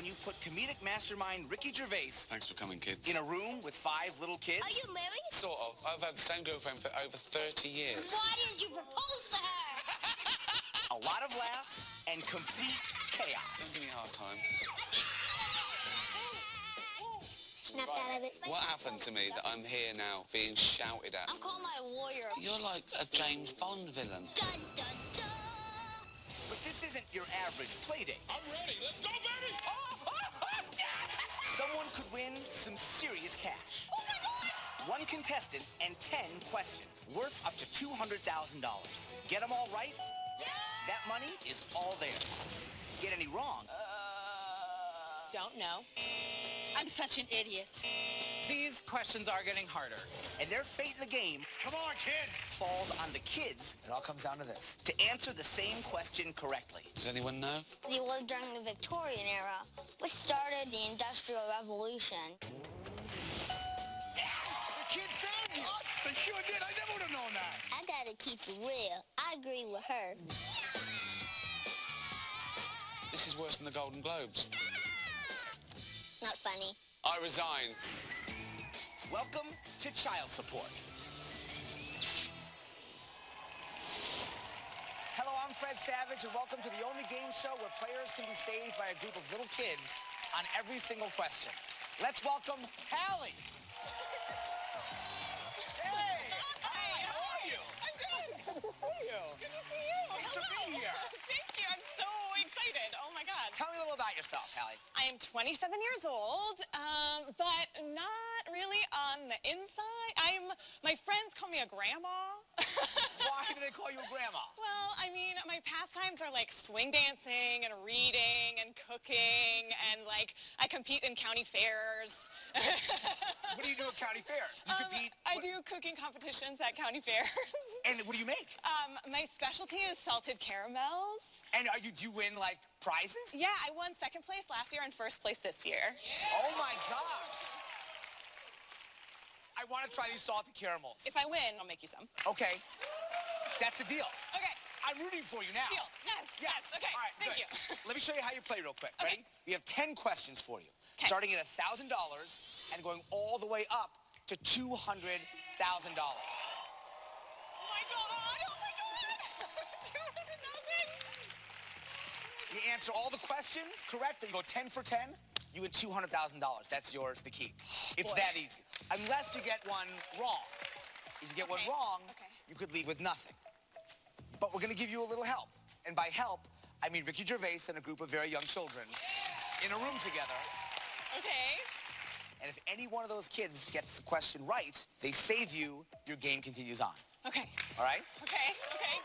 when you put comedic mastermind Ricky Gervais... Thanks for coming, kids. ...in a room with 5 little kids? Are you married? Sort of. I've had the same girlfriend for over 30 years. Why didn't you propose to her? A lot of laughs and complete chaos. Don't give me a hard time. Snapped out of it. What happened to me that I'm here now being shouted at? I'll call my lawyer. You're like a James Bond villain. Dun, dun, dun. But this isn't your average playdate. I'm ready. Let's go, baby! Someone could win some serious cash. Oh my God! 1 contestant and 10 questions, worth up to $200,000. Get them all right? Yeah! That money is all theirs. Get any wrong? Don't know. I'm such an idiot. These questions are getting harder. And their fate in the game Come on, kids! falls on the kids. It all comes down to this. To answer the same question correctly. Does anyone know? They lived during the Victorian era, which started the Industrial Revolution. Yes! The kids saved you! They sure did. I never would have known that. I gotta keep it real. I agree with her. This is worse than the Golden Globes. Not funny. I resign. Welcome to Child Support. Hello, I'm Fred Savage, and welcome to the only game show where players can be saved by a group of little kids on every single question. Let's welcome Hallie. Hey! Hi, how are you? I'm good. How are you? Good to see you. Thanks for being here. Thank you. I'm so excited. Oh my God. Tell me a little about yourself, Hallie. I am 27 years old, but not really on the inside. My friends call me a grandma. Why do they call you a grandma? Well, I mean, my pastimes are like swing dancing and reading and cooking, and like I compete in county fairs. What do you do at county fairs? You compete? I do cooking competitions at county fairs. And what do you make? My specialty is salted caramels. And do you win, like, prizes? Yeah, I won 2nd place last year and 1st place this year. Oh, my gosh. I want to try these salted caramels. If I win, I'll make you some. Okay. That's a deal. Okay. I'm rooting for you now. Deal. Yes. Yeah. Yes. Okay. All right, Thank good. you. Let me show you how you play real quick. Okay. Ready? We have 10 questions for you, Okay. starting at $1,000 and going all the way up to $200,000. Oh my God. Oh my God. 200,000. You answer all the questions correctly. You go 10 for 10. You win $200,000. That's yours to keep. It's Boy. that easy. Unless you get one wrong. If you get one Okay. wrong, Okay. you could leave with nothing. But we're going to give you a little help. And by help, I mean Ricky Gervais and a group of very young children in a room together. Okay. And if any one of those kids gets the question right, they save you. Your game continues on. Okay. All right? Okay. Okay.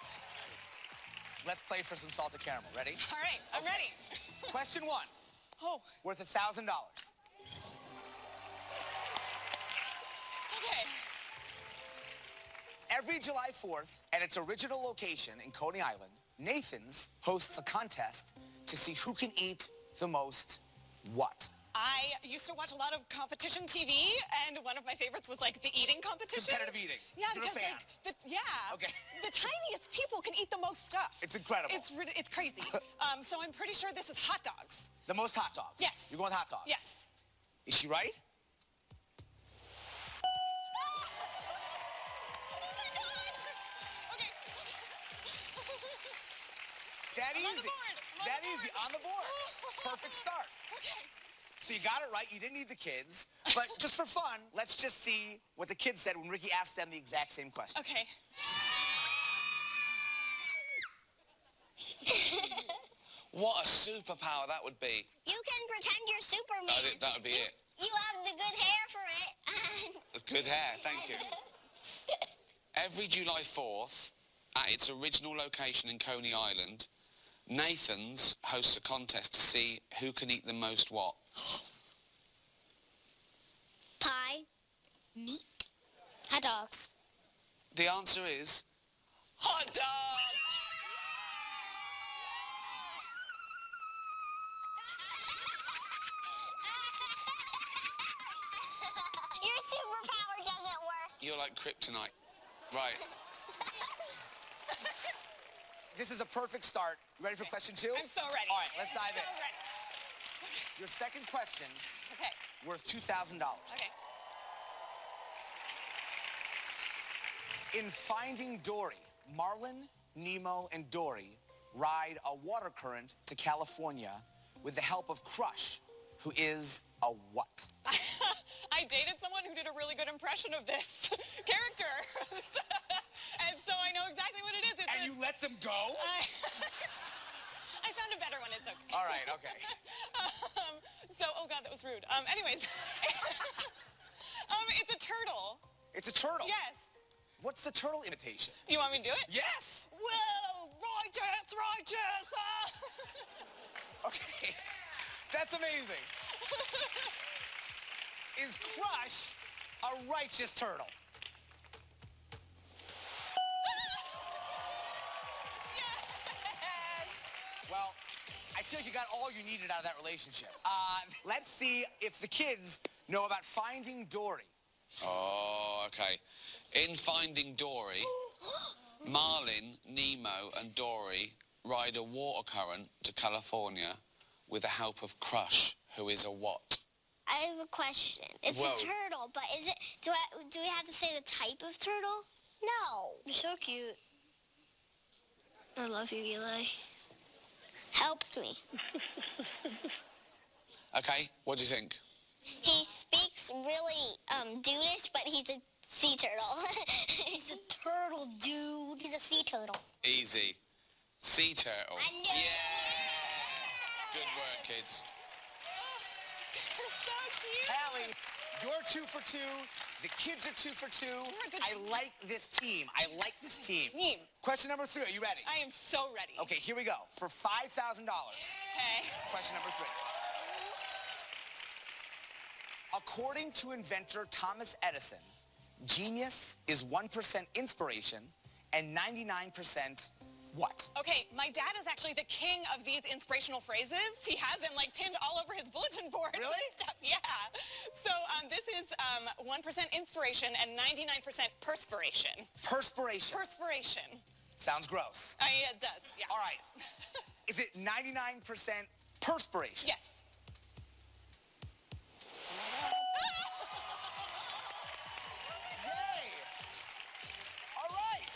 Let's play for some salted caramel. Ready? All right. I'm ready. Question 1, Oh. worth $1,000. Okay. Every July 4th, at its original location in Coney Island, Nathan's hosts a contest to see who can eat the most what? I used to watch a lot of competition TV, and one of my favorites was like the eating competition. Competitive eating. Yeah, You're a because fan. like Okay. the tiniest people can eat the most stuff. It's incredible. It's crazy. So I'm pretty sure this is hot dogs. The most hot dogs? Yes. You're going with hot dogs? Yes. Is she right? Oh my God. Okay. That I'm on the easy. board. I'm on That the easy. board. On the board. Perfect start. Okay. So you got it right. You didn't need the kids. But just for fun, let's just see what the kids said when Ricky asked them the exact same question. Okay. What a superpower that would be. You can pretend you're Superman. That would be it. You have the good hair for it. Good hair, thank you. Every July 4th, at its original location in Coney Island, Nathan's hosts a contest to see who can eat the most what? Pie. Meat. Hot dogs. The answer is hot dog! Your superpower doesn't work. You're like kryptonite. Right. This is a perfect start. You ready for question 2? I'm so ready. All right, let's dive in. So ready. Your second question, Okay. worth $2,000. Okay. In Finding Dory, Marlin, Nemo, and Dory ride a water current to California with the help of Crush, who is a what? I dated someone who did a really good impression of this character. And so I know exactly what it is. And you let them go? I found a better one. It's okay. All right, okay. Oh God, that was rude. Anyways, it's a turtle. It's a turtle? Yes. What's the turtle imitation? You want me to do it? Yes! Whoa, righteous, righteous. Okay, that's amazing. Is Crush a righteous turtle? Well, I feel like you got all you needed out of that relationship. Let's see if the kids know about Finding Dory. Oh, okay. In Finding Dory, Marlin, Nemo, and Dory ride a water current to California with the help of Crush, who is a what? I have a question. It's Whoa. a turtle, but is it? Do we have to say the type of turtle? No. You're so cute. I love you, Eli. Helped me. Okay, what do you think? He speaks really dudeish, but he's a sea turtle. He's a turtle, dude. He's a sea turtle. Easy. Sea turtle. I knew it. Yeah! Good work, kids. So cute. Hallie, you're 2 for 2. The kids are 2 for 2. a good I team. like this team. I like this team. Team. Question number 3. Are you ready? I am so ready. Okay, here we go. For $5,000. Okay. Question number 3. According to inventor Thomas Edison, genius is 1% inspiration and 99% what? Okay, my dad is actually the king of these inspirational phrases. He has them like pinned all over his bulletin board. and Really? stuff. Yeah. So this is 1% inspiration and 99% perspiration. Perspiration. Perspiration. Sounds gross. It does, yeah. All right. Is it 99% perspiration? Yes. Yay! All right.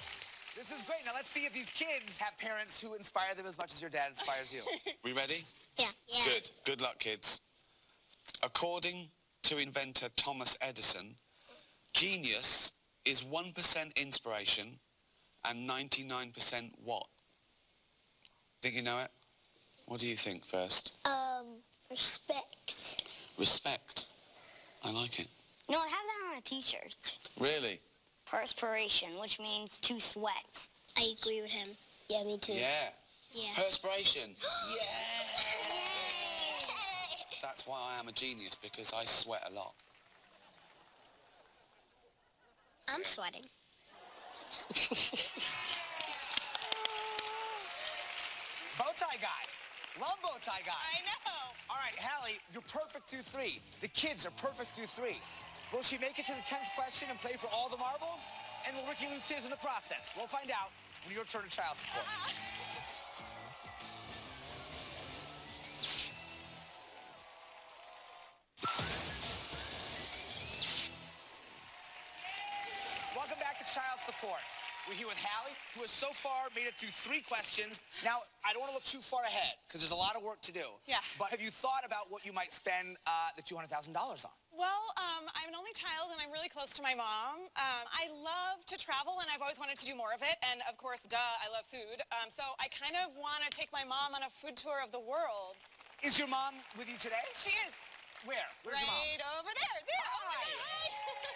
This is great. Now let's see if these kids have parents who inspire them as much as your dad inspires you. We ready? Yeah. Yeah. Good. Good luck, kids. According to inventor Thomas Edison, genius is 1% inspiration and 99% what? Think you know it? What do you think first? Respect. Respect. I like it. No, I have that on a t-shirt. Really? Perspiration, which means to sweat. I agree with him. Yeah, me too. Yeah. Yeah. Perspiration. Yeah. That's why I am a genius, because I sweat a lot. I'm sweating. Bow tie guy. Love bow tie guy. I know. All right, Hallie, you're perfect through 3. The kids are perfect through 3. Will she make it to the 10th question and play for all the marbles? And will Ricky lose tears in the process? We'll find out when your turn to child support. Welcome back to child support. We're here with Hallie, who has so far made it through 3 questions. Now, I don't want to look too far ahead, because there's a lot of work to do. Yeah. But have you thought about what you might spend the $200,000 on? Well, I'm an only child and I'm really close to my mom. I love to travel and I've always wanted to do more of it. And of course, duh, I love food. So I kind of want to take my mom on a food tour of the world. Is your mom with you today? She is. Where? Where's your mom? Right over there. There. Oh my Hi. God.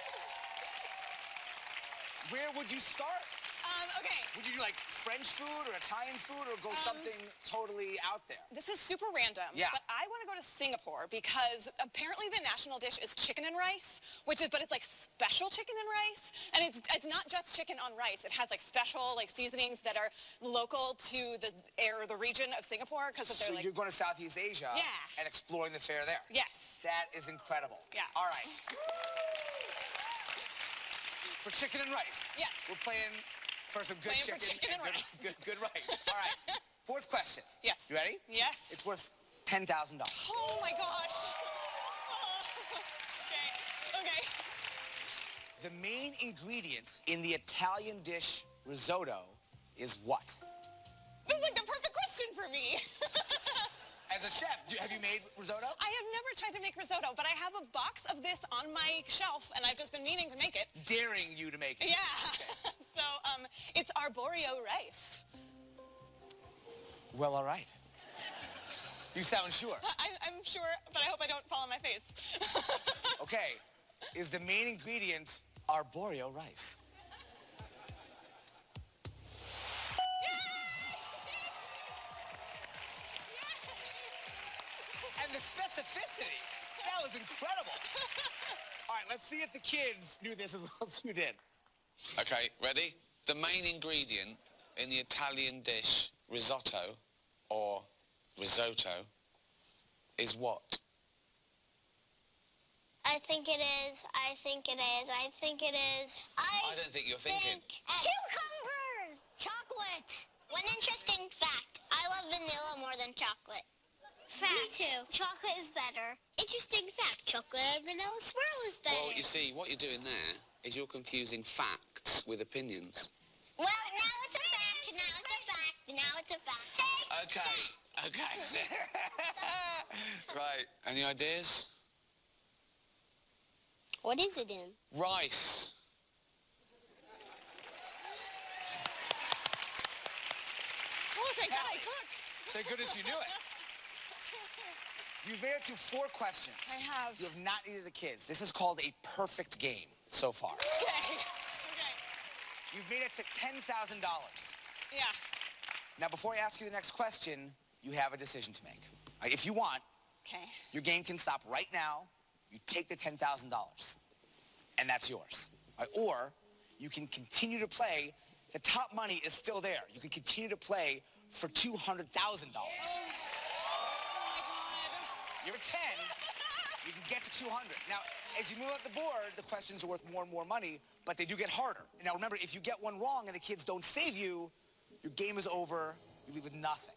Where would you start? Okay. Would you do like French food or Italian food or go something totally out there? This is super random, Yeah. but I want to go to Singapore because apparently the national dish is chicken and rice, but it's like special chicken and rice, and it's not just chicken on rice. It has like special like seasonings that are local to the region of Singapore because of So their like. you're going to Southeast Asia Yeah. and exploring the fare there. Yes. That is incredible. Yeah. All right. For chicken and rice. Yes. We're playing for some good Playing for chicken and good, rice. good rice. All right. 4th question. Yes. You ready? Yes. It's worth $10,000. Oh my gosh. Okay. The main ingredient in the Italian dish risotto is what? This is like the perfect question for me. As a chef, have you made risotto? I have never tried to make risotto, but I have a box of this on my shelf, and I've just been meaning to make it. Daring you to make it. Yeah. Okay. So, it's arborio rice. Well, all right. You sound sure. I'm sure, but I hope I don't fall on my face. Okay. Is the main ingredient arborio rice? And the specificity, that was incredible. All right, let's see if the kids knew this as well as you did. Okay, ready? The main ingredient in the Italian dish risotto, or risotto, is what? I think it is. I think it is. I think it is. I don't think you're thinking. Cucumbers! Chocolate! One interesting fact. I love vanilla more than chocolate. Fact. Me too. Chocolate is better. Interesting fact. Chocolate and vanilla swirl is better. Well, you see, what you're doing there is you're confusing facts with opinions. Well, now it's a fact. Now it's a fact. Now it's a fact. Okay. Right, any ideas? What is it in? Rice. Oh, thank God I cook. Thank goodness you knew it. You've made it through 4 questions. I have. You have not needed the kids. This is called a perfect game so far. Okay. You've made it to $10,000. Yeah. Now, before I ask you the next question, you have a decision to make. If you want, Okay. your game can stop right now. You take the $10,000, and that's yours. Or you can continue to play. The top money is still there. You can continue to play for $200,000. You're at 10. You can get to 200. Now, as you move up the board, the questions are worth more and more money, but they do get harder. Now, remember, if you get one wrong and the kids don't save you, your game is over. You leave with nothing.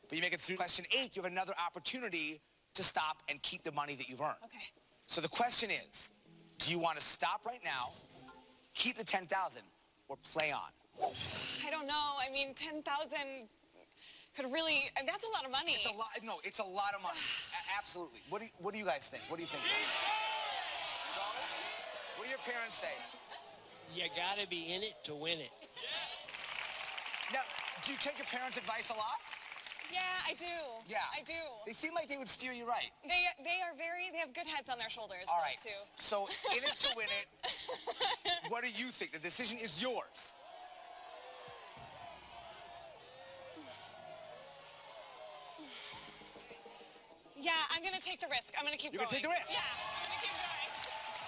But you make it through question 8, you have another opportunity to stop and keep the money that you've earned. Okay. So the question is, do you want to stop right now, keep the 10,000, or play on? I don't know. I mean, 10,000 could really, that's a lot of money. It's a lot. No, it's a lot of money. Absolutely. What do you guys think? What do you think? What do your parents say? You gotta be in it to win it. Now, do you take your parents' advice a lot? Yeah, I do. Yeah. I do. They seem like they would steer you right. They have good heads on their shoulders. All right. Those two. So, in it to win it, what do you think? The decision is yours. Yeah, I'm gonna take the risk. I'm gonna keep You're going. gonna take the risk? Yeah, I'm gonna keep going.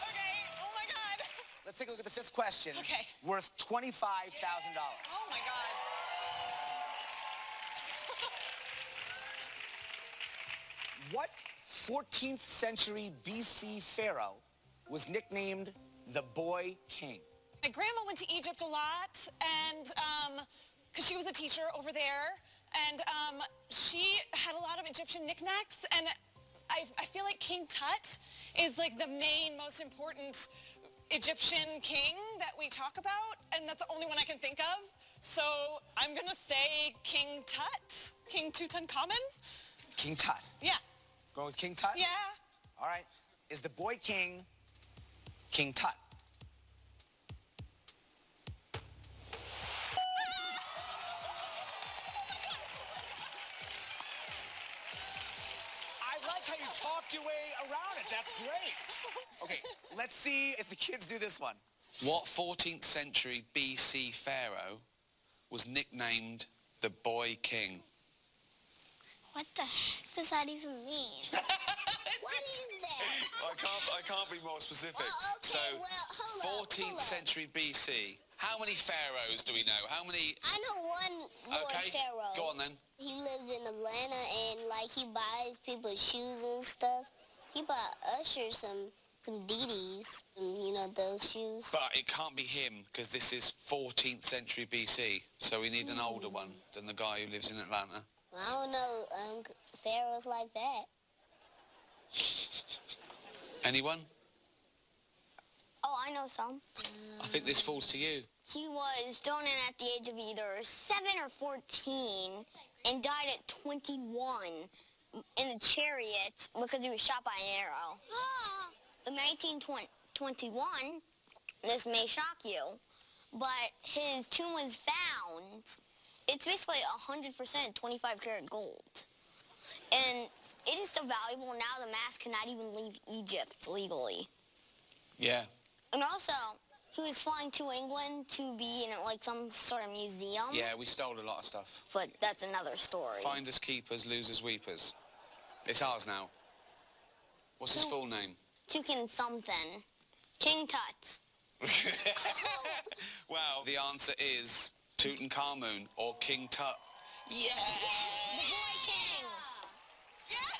Okay, oh my God. Let's take a look at the 5th question. Okay. Worth $25,000. Oh my God. What 14th century BC pharaoh was nicknamed the Boy King? My grandma went to Egypt a lot, and, because she was a teacher over there, and she had a lot of Egyptian knickknacks, and I feel like King Tut is like the main, most important Egyptian king that we talk about, and that's the only one I can think of. So I'm gonna say King Tut, King Tutankhamun. King Tut. Yeah. Going with King Tut? Yeah. All right. Is the Boy King King Tut? I like how you talked your way around it. That's great. Okay, let's see if the kids do this one. What 14th century BC pharaoh was nicknamed the Boy King? What the heck does that even mean? What is that? I can't be more specific. Oh, okay, So, well, hold up, 14th hold up. century BC. How many pharaohs do we know? How many? I know one Lord Okay, Pharaoh. go on then. He lives in Atlanta and like he buys people shoes and stuff. He bought Usher some DDs, you know, those shoes. But it can't be him because this is 14th century BC. So we need an older one than the guy who lives in Atlanta. I don't know. pharaohs like that. Anyone? Oh, I know some. I think this falls to you. He was thrown in at the age of either 7 or 14 and died at 21 in a chariot because he was shot by an arrow. In 1921, this may shock you, but his tomb was found. It's basically 100% 25 karat gold. And it is so valuable now the mask cannot even leave Egypt legally. Yeah. And also, he was flying to England to be in like some sort of museum. Yeah, we stole a lot of stuff. But that's another story. Finders keepers, losers weepers. It's ours now. What's his full name? Toucan something. King Tut. Well, the answer is Tutankhamun or King Tut. Yeah! The Boy King. Yes!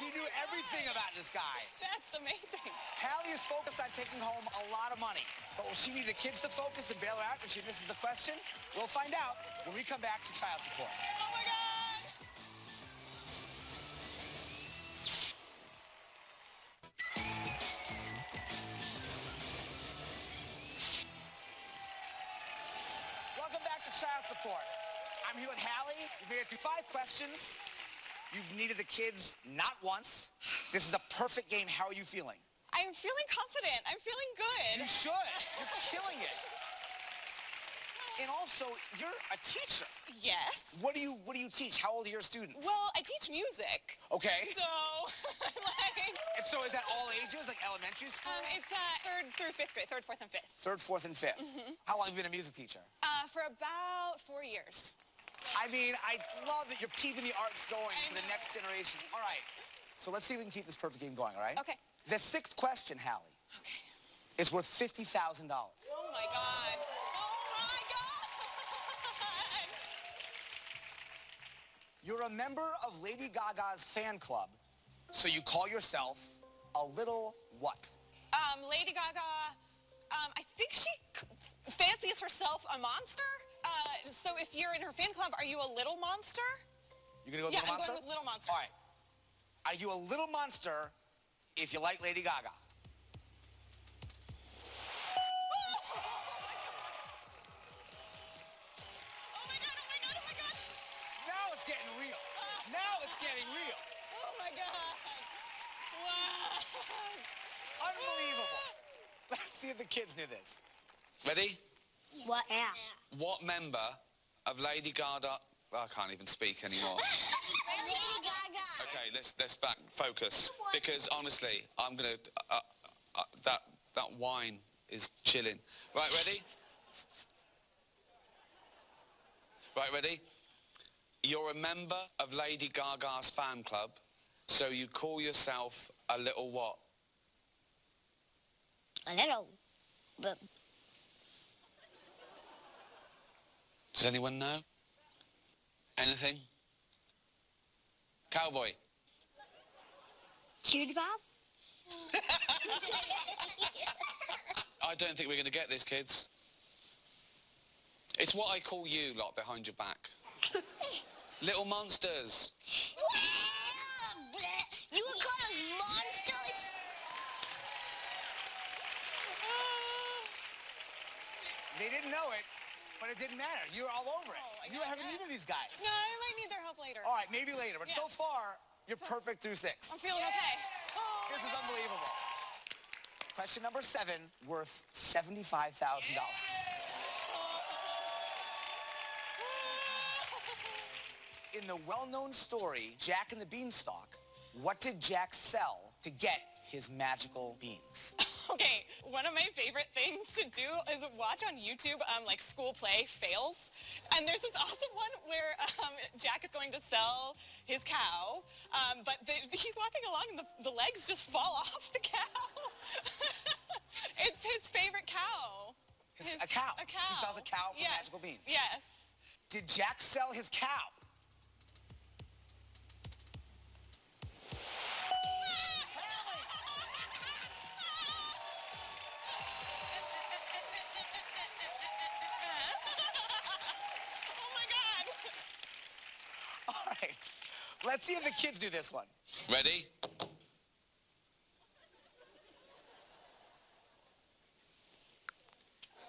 You knew everything about this guy. That's amazing. Hallie is focused on taking home a lot of money. But will she need the kids to focus and bail her out if she misses a question? We'll find out when we come back to child support. Oh my God! Welcome back to child support. I'm here with Hallie. We've made it through 5 questions. You've needed the kids not once. This is a perfect game. How are you feeling? I'm feeling confident. I'm feeling good. You should. You're killing it. And also, you're a teacher. Yes. What do you teach? How old are your students? Well, I teach music. Okay. So, like... And so is that all ages, like elementary school? It's 3rd through 5th grade, 3rd, 4th, and 5th. 3rd, 4th, and 5th. How long have you been a music teacher? For about 4 years. I mean, I love that you're keeping the arts going I for the know. next generation. All right. So let's see if we can keep this perfect game going, all right? Okay. The 6th question, Hallie, Okay. is worth $50,000. Oh my God. Oh my God. You're a member of Lady Gaga's fan club, so you call yourself a little what? Lady Gaga, I think she fancies herself a monster. So if you're in her fan club, are you a little monster? You gonna go with Yeah, little I'm monster? going with little monster. All right. Are you a little monster if you like Lady Gaga? Oh my God, oh my God, oh my God. Now it's getting real. Now it's getting real. Oh my God. Wow. Unbelievable. Let's see if the kids knew this. Ready? What? Yeah. What member of Lady Gaga... I can't even speak anymore. Lady Gaga. Okay, let's back focus. Because honestly, I'm gonna... that wine is chilling. Right, ready? Right, ready? You're a member of Lady Gaga's fan club, so you call yourself a little what? A little. But Does anyone know? Anything? Cowboy. Judy Bob? I don't think we're going to get this, kids. It's what I call you lot behind your back. Little monsters. You would call us monsters? They didn't know it, but it didn't matter. You were all over it. my You God, haven't yeah. needed these guys. No, I might need their help later. All right, maybe later, but Yeah. so far, you're perfect through 6. I'm feeling okay. Oh, This is unbelievable. Question number 7, worth $75,000. In the well-known story, Jack and the Beanstalk, what did Jack sell to get his magical beans? Okay, one of my favorite things to do is watch on YouTube, like school play fails. And there's this awesome one where Jack is going to sell his cow, but he's walking along and the legs just fall off the cow. It's his favorite cow. A cow. A cow. He sells a cow for Yes, magical beans. Yes. Did Jack sell his cow? Oh my God. All right. let's see if the kids do this one. Ready?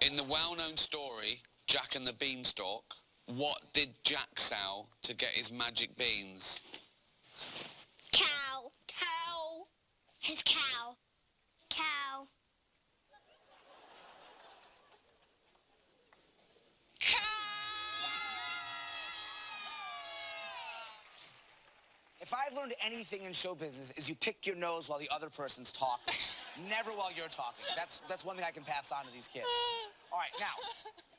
In the well-known story, Jack and the Beanstalk, what did Jack sell to get his magic beans? Cow. Cow. His cow. Cow. If I've learned anything in show business is you pick your nose while the other person's talking. Never while you're talking. That's one thing I can pass on to these kids. All right, now,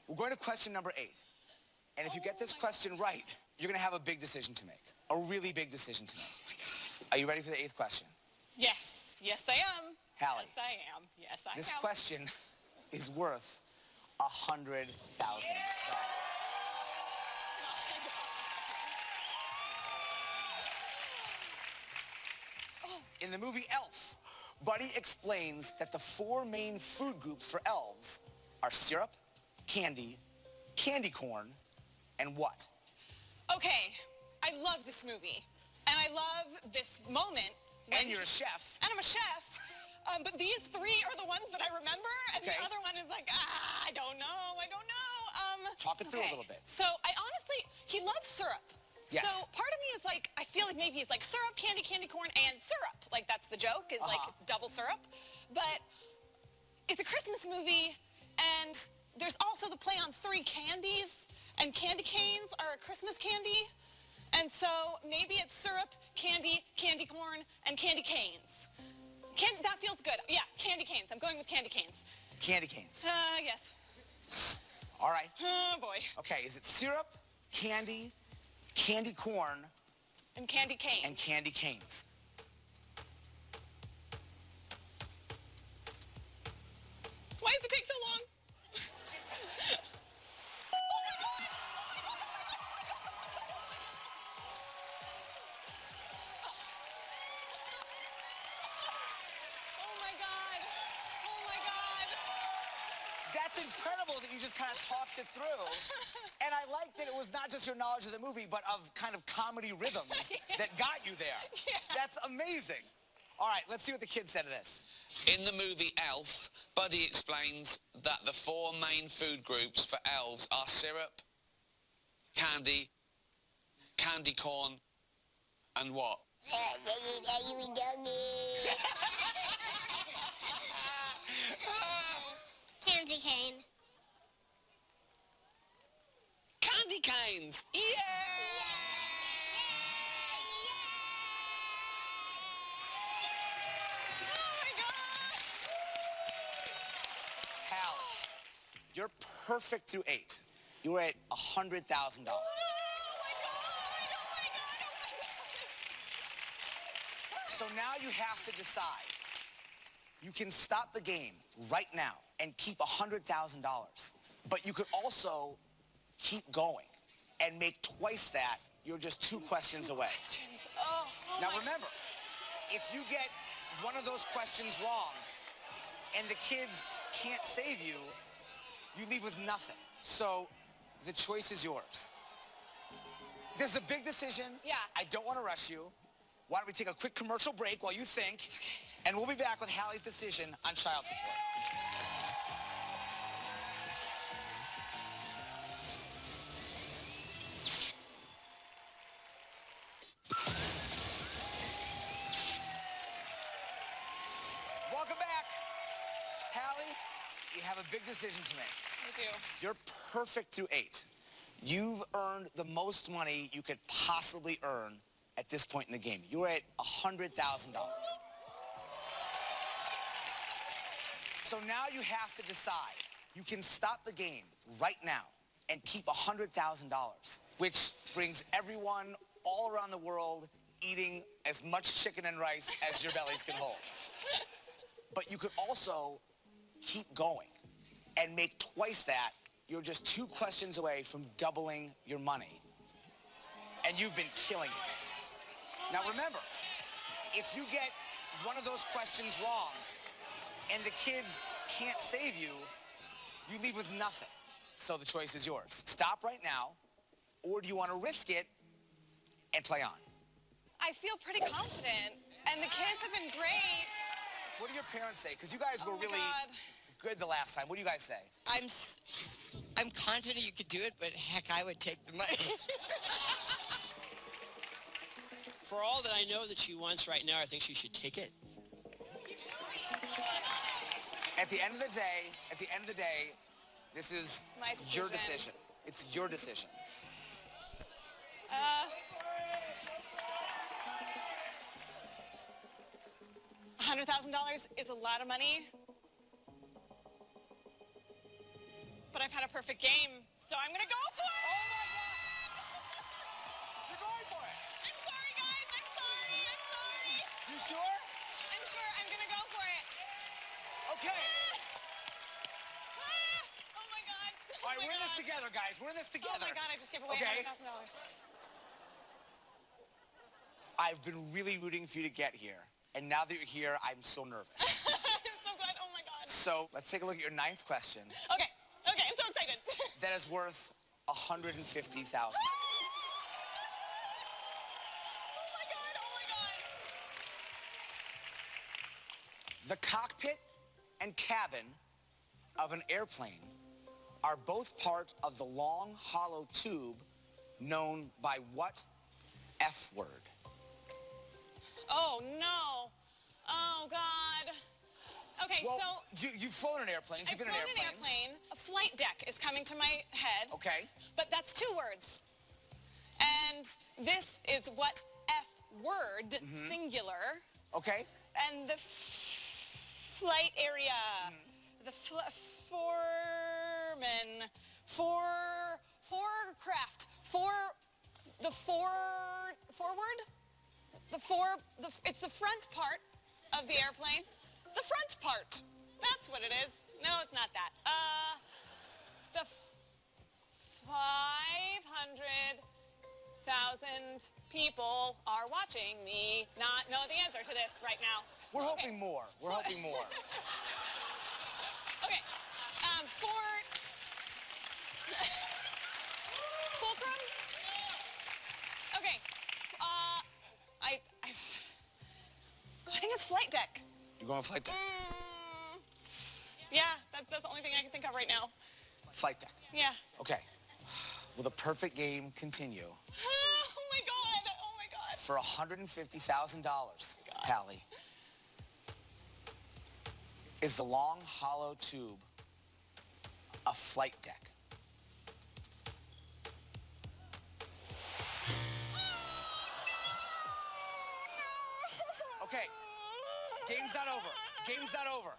we're going to question number 8. And if you get this question right, you're going to have a big decision to make. A really big decision to make. Oh my God. Are you ready for the 8th question? Yes. Yes, I am. Hallie. Yes, I am. Yes, I am. This question is worth $100,000. In the movie Elf, Buddy explains that the 4 main food groups for elves are syrup, candy, candy corn, and what? Okay, I love this movie. And I love this moment. And you're a chef. And I'm a chef. But these 3 are the ones that I remember, and the other one is like, I don't know. Talk it through a little bit. So I honestly, he loves syrup. Yes. So part of me is like, I feel like maybe he's like syrup, candy, candy corn, and syrup. Like that's the joke, is like double syrup. But it's a Christmas movie, and there's also the play on 3 candies, and candy canes are a Christmas candy. And so maybe it's syrup, candy, candy corn, and candy canes. That feels good. Yeah, candy canes. I'm going with candy canes. Candy canes. Yes. All right. Oh, boy. Okay, is it syrup, candy, candy corn, And candy canes. and candy canes? Why does it take so long? Oh my God. Oh my God. That's incredible that you just kind of talked it through. And I like that it was not just your knowledge of the movie, but of kind of comedy rhythms that got you there. Yeah. That's amazing. All right, let's see what the kids said to this. In the movie Elf, Buddy explains that the 4 main food groups for elves are syrup, candy, candy corn, and what? Candy cane. Candy canes! Yeah! Hallie, you're perfect through 8. You were at $100,000. So now you have to decide. You can stop the game right now and keep $100,000. But you could also keep going and make twice that. You're just 2 questions away. Now remember, if you get one of those questions wrong and the kids can't save you, you leave with nothing. So the choice is yours. There's a big decision. Yeah. I don't want to rush you. Why don't we take a quick commercial break while you think, and we'll be back with Hallie's decision on child support. Welcome back. Hallie, you have a big decision to make. I do. You're perfect through 8. You've earned the most money you could possibly earn at this point in the game. You're at $100,000. So now you have to decide. You can stop the game right now and keep $100,000, which brings everyone all around the world eating as much chicken and rice as your bellies can hold. But you could also keep going and make twice that. You're just 2 questions away from doubling your money. And you've been killing it. Now remember, if you get one of those questions wrong and the kids can't save you, you leave with nothing. So the choice is yours. Stop right now, or do you want to risk it and play on? I feel pretty confident, and the kids have been great. What do your parents say? Because you guys were Oh my really God. good the last time. What do you guys say? I'm confident you could do it, but heck, I would take the money. For all that I know that she wants right now, I think she should take it. At the end of the day, this is My your decision. decision. It's your decision. $100,000 is a lot of money, but I've had a perfect game, so I'm gonna go for it. Oh my God! You're going for it. I'm sorry, guys. I'm sorry. You sure? I'm sure I'm gonna go for it. Okay. Oh my God. All right, we're in this together, guys. We're in this together. Oh my God, I just gave away Okay. $100,000. I've been really rooting for you to get here. And now that you're here, I'm so nervous. I'm so glad. Oh my God. So let's take a look at your 9th question. Okay, I'm so excited. That is worth $150,000. Oh my God. The cockpit and cabin of an airplane are both part of the long, hollow tube known by what F word? Oh no. Oh God. Okay, Well, so you've flown in airplanes. You've I've been flown in an airplanes. airplane. A flight deck is coming to my head. Okay. But that's 2 words. And this is what F word, singular, Okay. and the flight area. The foreman, forecraft, it's the front part of the airplane. The front part. That's what it is. No, it's not that. The 500,000 people are watching me not know the answer to this right now. We're hoping more. We're hoping more. Okay. Fulcrum? Okay. I think it's flight deck. You're going flight deck. Yeah, that's the only thing I can think of right now. Flight deck. Yeah. Okay. Will the perfect game continue Oh my God. Oh my God. for $150,000, Hallie? Is the long, hollow tube a flight deck? Okay. Game's not over. Game's not over.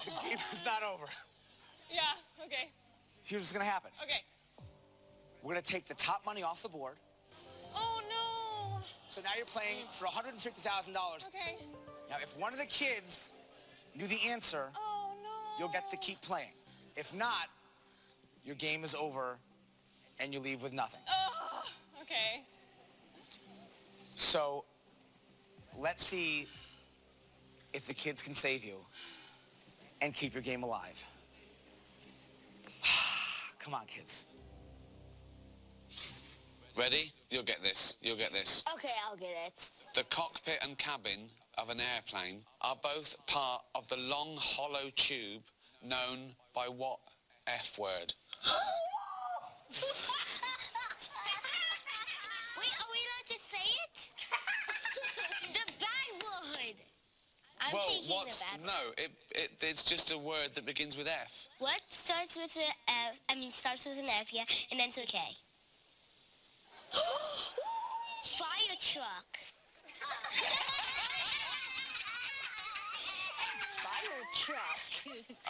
The game is not over. Yeah, okay. Here's what's gonna happen. Okay. We're gonna take the top money off the board. Oh no. So now you're playing for $150,000. Okay. Now, if one of the kids knew the answer, Oh no. you'll get to keep playing. If not, your game is over and you leave with nothing. Oh, okay. So let's see if the kids can save you and keep your game alive. Come on, kids. Ready? You'll get this. You'll get this. Okay, I'll get it. The cockpit and cabin of an airplane are both part of the long, hollow tube known by what F word? Wait, are we allowed to say it? The bad word. I'm Well, thinking what's... the bad word. No, it's just a word that begins with F. What starts with an F? Starts with an F, yeah, and ends with K. Fire truck. Fire truck.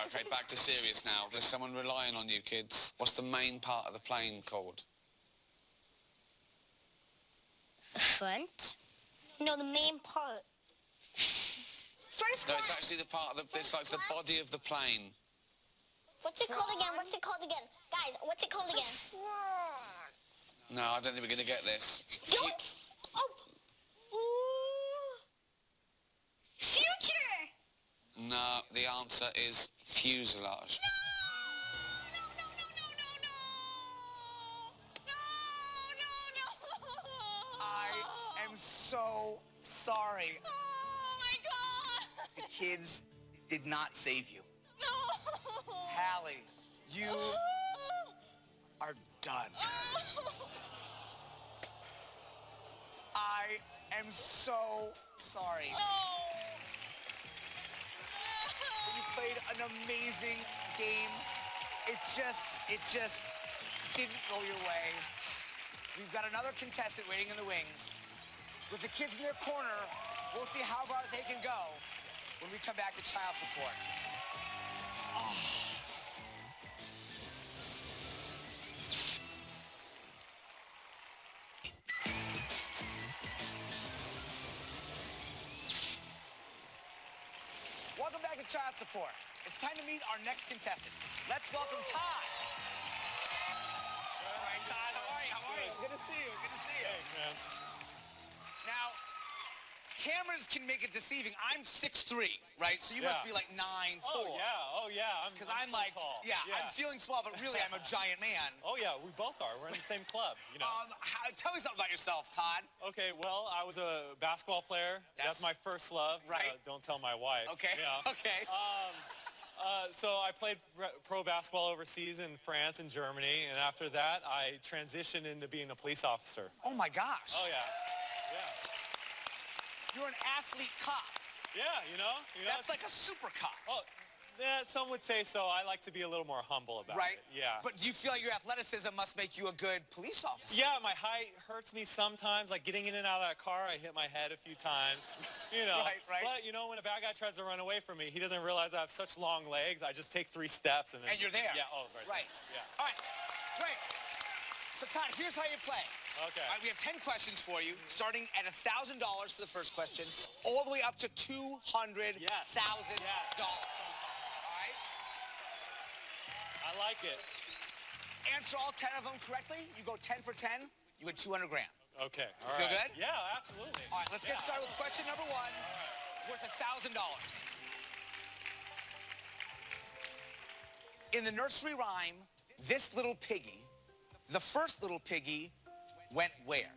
Okay, back to serious now. There's someone relying on you, kids. What's the main part of the plane called? Front? No, the main part. First No, class. it's actually the part of the... It's like the body of the plane. What's it called again? What's it called again? Guys, what's it called again? No, I don't think we're going to get this. Don't. Oh. Ooh. Future. No, the answer is fuselage. I am so sorry. Oh my God. The kids did not save you. No. Hallie, you are done. I am so sorry. You played an amazing game. It just didn't go your way. We've got another contestant waiting in the wings. With the kids in their corner, we'll see how far they can go when we come back to child support. Welcome back to child support. It's time to meet our next contestant. Let's welcome Todd. All right, Todd, how are you? How are you? Good to see you. Good to see you. Thanks, man. Now, cameras can make it deceiving. I'm 6'3", right? So you must be like 9'4". Oh, yeah. Because I'm I'm so like, tall. I'm feeling small, but really I'm a giant man. Oh, yeah, we both are. We're in the same club, you know. Tell me something about yourself, Todd. Okay, well, I was a basketball player. That's my first love. Right. Don't tell my wife. Okay, Yeah. okay. So I played pro basketball overseas in France and Germany, and after that, I transitioned into being a police officer. Oh, my gosh. Oh, yeah. You're an athlete cop. Yeah, you know. That's like a super cop. Oh, yeah, some would say so. I like to be a little more humble about Right? it. Yeah. But do you feel like your athleticism must make you a good police officer? Yeah, my height hurts me sometimes. Like getting in and out of that car, I hit my head a few times. You know. Right. But, you know, when a bad guy tries to run away from me, he doesn't realize I have such long legs. I just take 3 steps and then... And you're there. Yeah, right. Yeah. All right, great. So, Todd, here's how you play. Okay. All right, we have 10 questions for you, starting at $1,000 for the first question, all the way up to $200,000. Yes. All right? I like it. Answer all 10 of them correctly. You go 10 for 10, you win $200,000. Okay. All Feel right. good? Yeah, absolutely. All right, let's get started with question number 1, worth $1,000. In the nursery rhyme, this little piggy, the first little piggy, went where?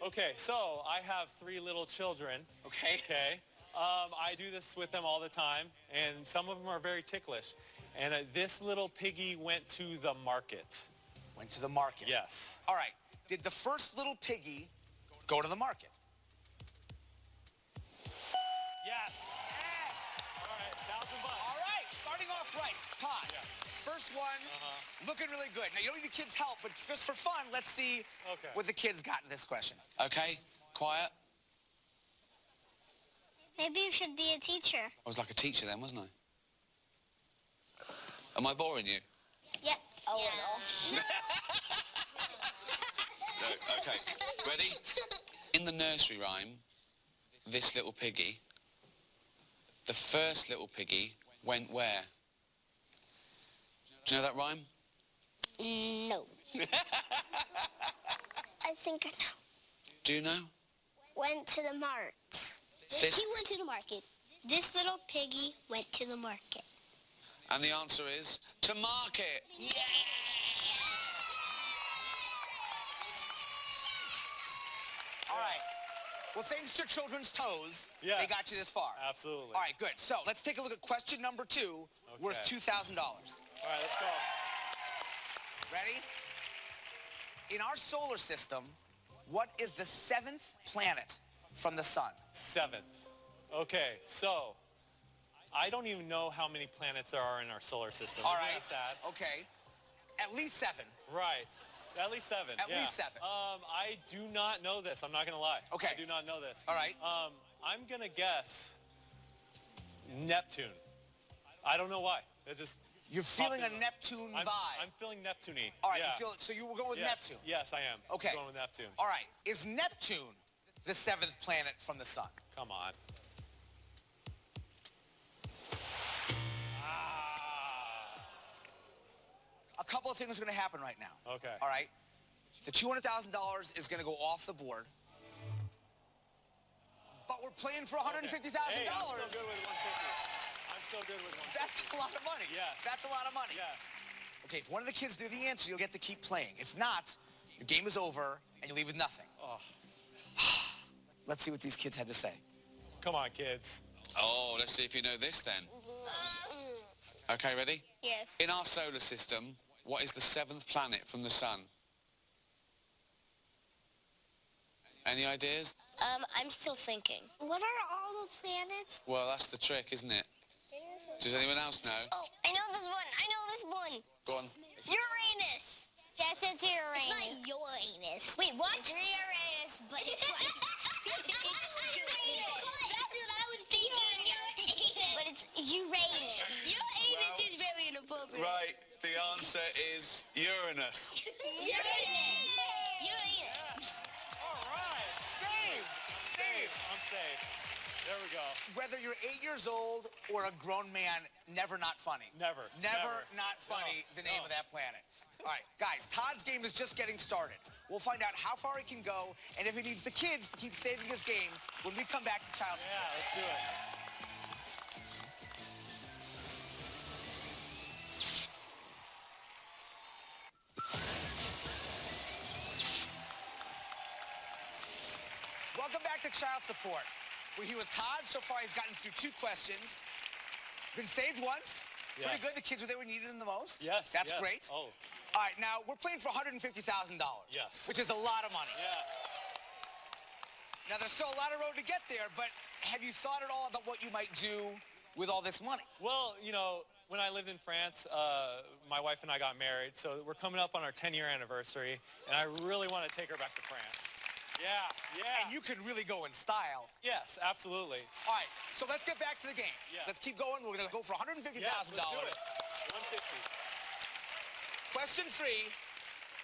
Okay, so I have 3 little children. Okay. Okay. I do this with them all the time, and some of them are very ticklish. And this little piggy went to the market. Went to the market. Yes. All right. Did the first little piggy go to the market? Yes. All right, $1,000 bucks. All right. Starting off right. Todd. Yes. First one, looking really good. Now, you don't need the kids' help, but just for fun, let's see what the kids got in this question. Okay, quiet. Maybe you should be a teacher. I was like a teacher then, wasn't I? Am I boring you? Yep. A little. No, okay, ready? In the nursery rhyme, this little piggy, the first little piggy went where? Do you know that rhyme? No. I think I know. Do you know? Went to the mart. This- He went to the market. This little piggy went to the market. And the answer is to market. All right. Well, thanks to your children's toes, Yes. they got you this far. Absolutely. All right, good. So let's take a look at question number 2, worth $2,000. All right, let's go. Ready? In our solar system, what is the 7th planet from the sun? 7th. Okay, so I don't even know how many planets there are in our solar system. All Isn't right. that sad? Okay. At least 7. Right. At least 7. At least 7. I do not know this. I'm not going to lie. Okay. I do not know this. All right. I'm going to guess Neptune. I don't know why. It just... You're feeling a popped in. Neptune vibe. I'm feeling Neptune-y. All right, yeah. you feel it. So you were going with Yes. Neptune. Yes, I am. Okay. I'm going with Neptune. All right. Is Neptune the 7th planet from the sun? Come on. A couple of things are going to happen right now. Okay. All right. The $200,000 is going to go off the board. But we're playing for $150,000. Hey, I'm still good with 150. I'm still good with 150. That's a lot of money. Yes. That's a lot of money. Yes. Okay, if one of the kids knew the answer, you'll get to keep playing. If not, your game is over and you leave with nothing. Oh. Let's see what these kids had to say. Come on, kids. Oh, let's see if you know this then. Okay, ready? Yes. In our solar system, what is the 7th planet from the sun? Any ideas? I'm still thinking. What are all the planets? Well, that's the trick, isn't it? Does anyone else know? Oh, I know this one. Go on. Uranus. Yes, it's Uranus. It's not Uranus. Wait, what? It's Uranus, but it's like... That's what I was thinking. But it's Uranus. Uranus is very inappropriate. Right, the answer is Uranus. Uranus. All right. Save. I'm safe. There we go. Whether you're 8 years old or a grown man, never not funny. Never. Not funny, No, the name no. of that planet. All right, guys, Todd's game is just getting started. We'll find out how far he can go and if he needs the kids to keep saving his game when we come back to Child Support. Yeah, let's do it. Welcome back to Child Support. We're here with Todd. So far, he's gotten through 2 questions. Been saved once. Pretty Yes. good. The kids were there when we needed them the most. Yes. That's yes. great. Oh, All right, now we're playing for $150,000. Yes. Which is a lot of money. yes. Now, there's still a lot of road to get there, but have you thought at all about what you might do with all this money? Well, you know, when I lived in France, my wife and I got married, so we're coming up on our 10-year anniversary, and I really want to take her back to France. Yeah. And you can really go in style. Yes, absolutely. All right, so let's get back to the game. Yeah. Let's keep going. We're going to go for $150,000. Yes, let's do it. 150. Question 3,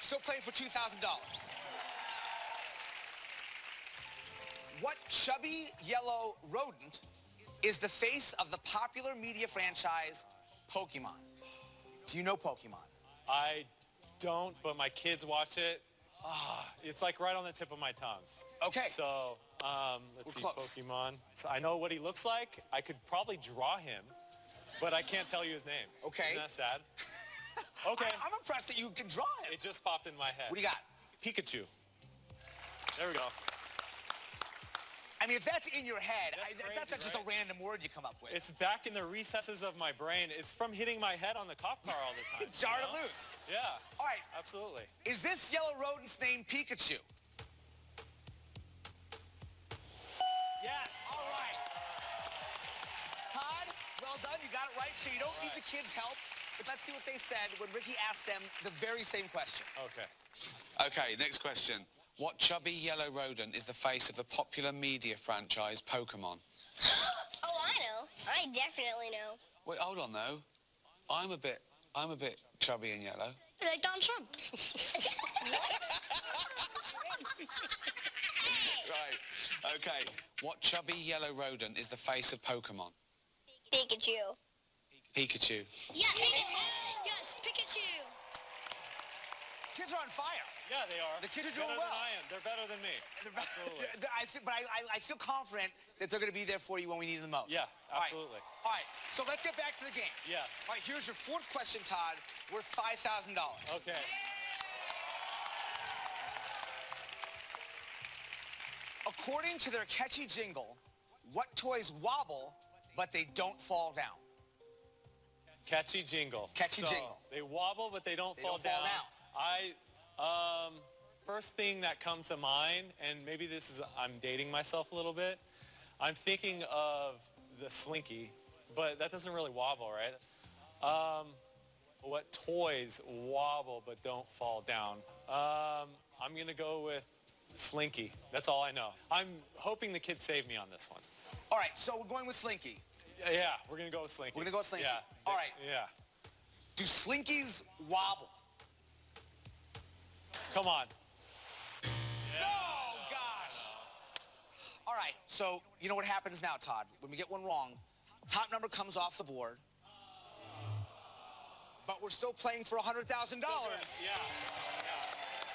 still playing for $2,000. What chubby yellow rodent is the face of the popular media franchise Pokemon? Do you know Pokemon? I don't, but my kids watch it. It's like right on the tip of my tongue. Okay. So, let's see, We're close. Pokemon. So I know what he looks like. I could probably draw him, but I can't tell you his name. Okay. Isn't that sad? Okay. I'm impressed that you can draw it. It just popped in my head. What do you got? Pikachu. There we go. I mean, if that's in your head, That's that's not crazy, just a right? random word you come up with. It's back in the recesses of my brain. It's from hitting my head on the cop car all the time. Jarred you know? it loose. Yeah. All right. Absolutely. Is this yellow rodent's name Pikachu? Yes. All right. Todd, well done. You got it right. So you don't need the kids' help. But let's see what they said when Ricky asked them the very same question. Okay. Okay, next question. What chubby yellow rodent is the face of the popular media franchise Pokemon? Oh, I know. I definitely know. Wait, hold on though. I'm a bit chubby and yellow. Like Donald Trump. Right. Okay. What chubby yellow rodent is the face of Pokemon? Pikachu. Pikachu. Yes, Pikachu. Yes, Pikachu. Kids are on fire. Yeah, they are. The kids are doing better well. than I am. They're better than me. Absolutely. I feel confident that they're going to be there for you when we need them the most. Yeah, All right. absolutely. All right, so let's get back to the game. Yes. All right, here's your 4th question, Todd, worth $5,000. Okay. According to their catchy jingle, what toys wobble, but they don't fall down? Catchy jingle. Catchy So, jingle. They wobble, but they don't fall don't fall down. First thing that comes to mind, and maybe this is, I'm dating myself a little bit. I'm thinking of the Slinky, but that doesn't really wobble, right? What toys wobble but don't fall down? I'm gonna go with Slinky. That's all I know. I'm hoping the kids save me on this one. All right, so we're going with Slinky. Yeah, we're gonna go with Slinky. We're gonna go with Slinky. Yeah. All right. Yeah. Do Slinkies wobble? Come on. Oh, gosh. All right, so you know what happens now, Todd? When we get one wrong, top number comes off the board. But we're still playing for $100,000. Yeah.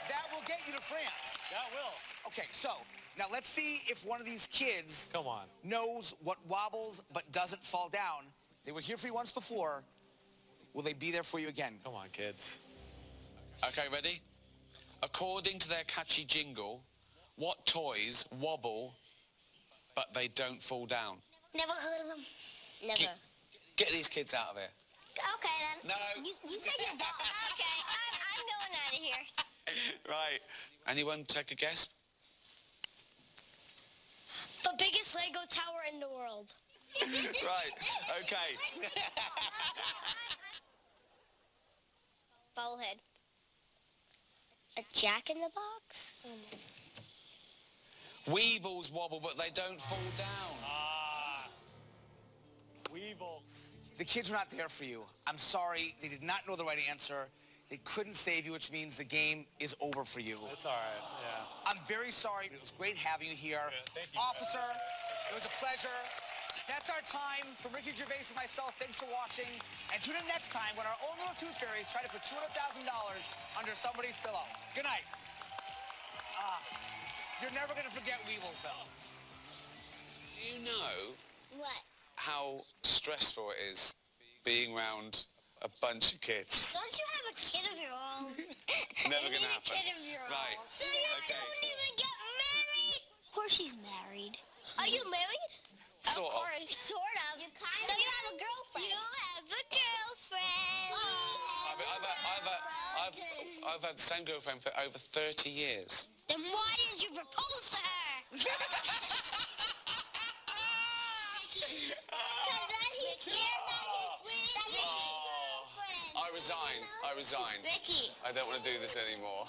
That will get you to France. That will. Okay, so now let's see if one of these kids Come on. knows what wobbles but doesn't fall down. They were here for you once before. Will they be there for you again? Come on, kids. Okay, ready? According to their catchy jingle, what toys wobble but they don't fall down. Never heard of them. Never. Get these kids out of here. Okay, then. No. You said your ball. Okay, I'm going out of here. Right. Anyone take a guess? The biggest Lego tower in the world. Right. Okay. Bobblehead. A Jack in the Box? Weebles wobble, but they don't fall down. Weevils. The kids were not there for you. I'm sorry. They did not know the right answer. They couldn't save you, which means the game is over for you. It's all right, yeah. I'm very sorry. It was great having you here. thank you. Officer, it was a pleasure. That's our time. For Ricky Gervais and myself, thanks for watching. And tune in next time when our own little tooth fairies try to put $200,000 under somebody's pillow. Good night. You're never going to forget Weevils, though. Do you know What? how stressful it is being around a bunch of kids? Don't you have a kid of your own? Never You gonna need happen. a kid of your own. Right. So you Okay. don't even get married? Of course he's married. Are you married? Sort of. Sort of. So you have a girlfriend? You have a girlfriend. I've had the same girlfriend for over 30 years. Then why didn't you propose to her? Because then he's scared that he's his girlfriend. I resign. You know? I resign. Ricky. I don't want to do this anymore.